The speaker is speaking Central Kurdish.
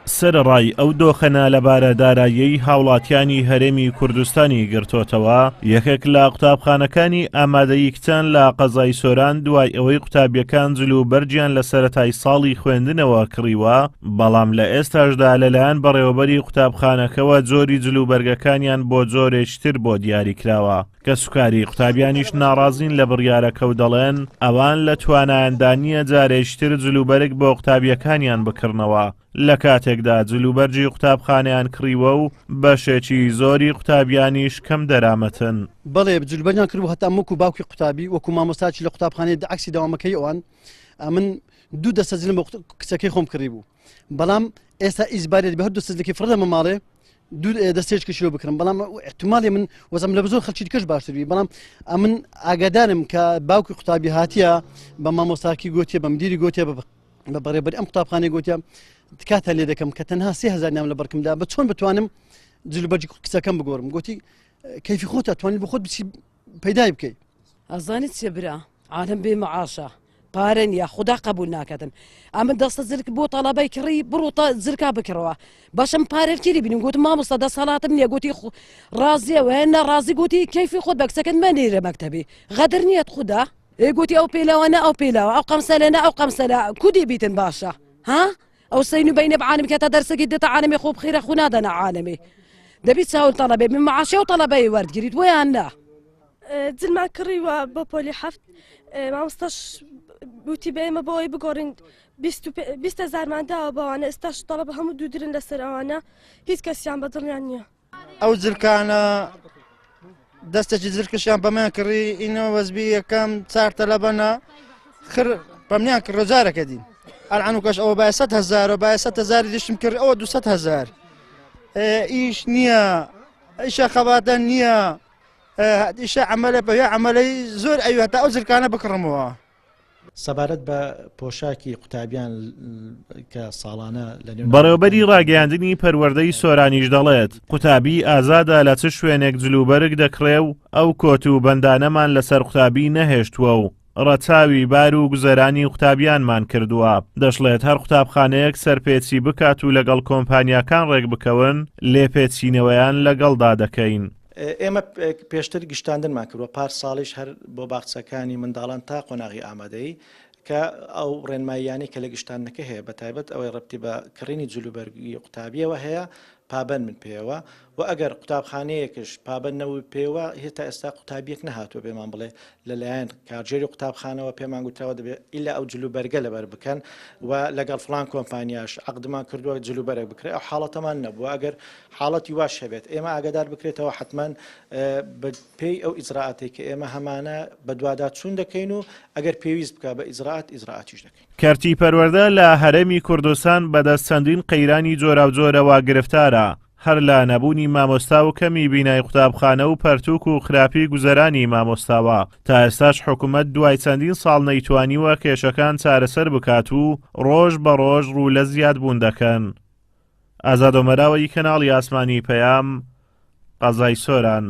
سەرەڕای ئەو دۆخەنە لەبارە داراییەی هاوڵاتیانی هەرێمی کوردستانی گرتوتەوە یەکێک لە قوتابخانەکانی ئامادەیی کچان لە قەزای سۆران دوای ئەوەی قوتابیەکان جلوبەرجیان لە سەرەتای ساڵی خوێندنەوە کڕیوە، بەڵام لە ئێستاشدا لەلایەن بەڕێوەبەری قوتابخانەکەوە جۆری جلوبەرگەکانیان بۆ جۆرێکتر بۆ دیاری کراوە کە سوکاری قوتابیانیش ناڕازین لە بڕیارەکە و دەڵێن ئەوان لە توانایەندانیە جارێکتر جلوبەرگ بۆ قوتابیەکانیان بکردنەوە لە کاتێکدا جلوبەرجی قوتابخانەیان کڕیوە و بەشێکی زۆری قوتابیانیش کەم دەرامەتن. بەڵێ جلوبەرجیان کردبوو هەتا وەکو باوکی قوتابی وەکو مامۆستاچی لە قوتابخانەی عەکسی داوامەکەی ئەوان من دوو دەستە جلم بۆ کچەکەی خۆم کڕی بوو، بەڵام ئێستا ئیجبارێت بە هەر دوو دەستێکی فڕدەمە ماڵێ دوو دەستێشکشیەوە بکڕم، بەڵام احتمالی من وەزم لە زۆر خەڵکی دیکەش باشتر، بەڵام من ئاگادارم کە باوکی قوتابی هاتیە بە مامۆستاکی گوتیە بە مدیری گوتیە بە بەڕێبەری ئەم قوتابخانەی گوتیە کاتە لێ دەکەم کە تەنها 3000 نام لە بەرکمدا بە چۆن بتوانم جلوبەرجی کچەکەم بگۆڕم. گوتی کەیفی خۆت توانیت بۆ خۆت بچی پەیدای بکەیت. ئەزانیت چێ برا عالم بێ مەعاشە پارە نیە خوددا قبول ناکەن، ئەمن دەستە زرک بۆ تەڵەبەی کڕی بڕۆتە زرکا بکڕەوە باشم پارێکی بینیم گوت مامۆستا دەسەڵاتم نییە گوتی ڕازیەوە نەڕازی گوتی کەیفی خۆت بە کچەکەت مەنێرە مەکتەبی غەدر نیەت خوددا گوتی ئەو پێلەوەنە ئەو پێلاوە ئەو قەمسەلەنە ئەو قەمسەلە کودی بیتن باشە ها ئەو سەین و بینە بعالم کەتە دەرسەکی دێتە عالمی خۆ بخیرە خو نادەنە عالمی دەبیت چاول تەڵەبێ من معاشێ و تەڵەبەی وەرگریت ویان نا جلما کڕیوە بە پۆلی حەفت مامۆستاش بوتی بێمە بۆی بگۆڕین 20,000 ماداوە بەوانە ئێستاش تەڵەبە هەموو دوودرن لەسەر ئەوانە هیچ کەسیان بەدڵیان نییە. ئەو جلکانە دەستێکی زرکشیان بەمان کڕی ئینەوە وەزبی یەکەم 4 تەلەبەنە خر بەمنیان کڕ ڕۆژارەکە دین ئەلعان وکەش ئەوە بە 100,000 و بە 100,000 دیشتم کرد ئەوە 200,000 ئیش نییە ئیشە خەباتە نییە ئیشە عملە بە عملەی زۆر ئەوێ تا ئەو زرکانە بکڕمەوە. سەبارەت بە پۆشاکی قوتابیان کە ساڵانە لە بەڕێوەبەری ڕاگەیاندنی پەروەردەی سۆرانیش دەڵێت قوتابی ئازادە لە چ شوێنێک جلوبەرگ دەکڕێ و ئەو کۆت و بەندانەمان لەسەر قوتابی نەهێشتووە و ڕەچاوی بار و گوزەرانی قوتابیانمان کردووە. دەشڵێت هەر قوتابخانەیەک سەرپێچی بکات و لەگەڵ کۆمپانیاکان ڕێک بکەون لێپێچینەوەیان لەگەڵدا دەکەین. ئێمە پێشتر گشتاندنمان کردوە پار ساڵیش هەر بۆ باخچەکانی منداڵان تا قۆناغی ئامادەی کە ئەو ڕێنماییانی کە لە گشتانەکە هەیە بە تایبەت ئەوەی ڕەبتی بە کڕینی جلوبەرگی قوتابیەوە هەیە پابەند من پێوە و ئەگەر قوتابخانەیەکش پابەندنەوەی پێوە هێتا ئێستا قوتابیەک نەهاتوە بێمان بڵێ لەلایەن کارژێری قوتابخانەوە پێمان گوتراوە دەبێت ئیلا ئەو جلوبەرگە لەبەر بکەن و لەگەڵ فڵان کۆمپانیاش عەقدمان کردووە جلوبەرێک بکرێت ئەو حاڵەتەمان نەبووە. ئەگەر حاڵەتی واش هەبێت ئێمە ئاگادار بکرێتەوە حتمما بە پێی ئەو ئیجراعاتی کە ئێمە هەمانە بە دووادات چوون دەکەین و ئەگەر پێویست بکە بە ئیجراعاتیش دەکەین. کەرتی پەروەردە لە هەرێمی کوردستان بەدەست چەندین قەیرانی جۆرا و جۆرەوە گرفتارە، هەر لە نەبوونی مامۆستا و کەمی بینای قوتابخانە و پەرتووک و خراپی گوزەرانی مامۆستاوە. تا ئێستاش حکوومەت دوای چەندین ساڵ نەیتوانیوە کێشەکان چارەسەر بکات و ڕۆژ بە ڕۆژ ڕوو لە زیاد بوون دەکەن. ئازاد ئۆمەراوی کەناڵی ئاسمانی پەیام، قەزای سۆران.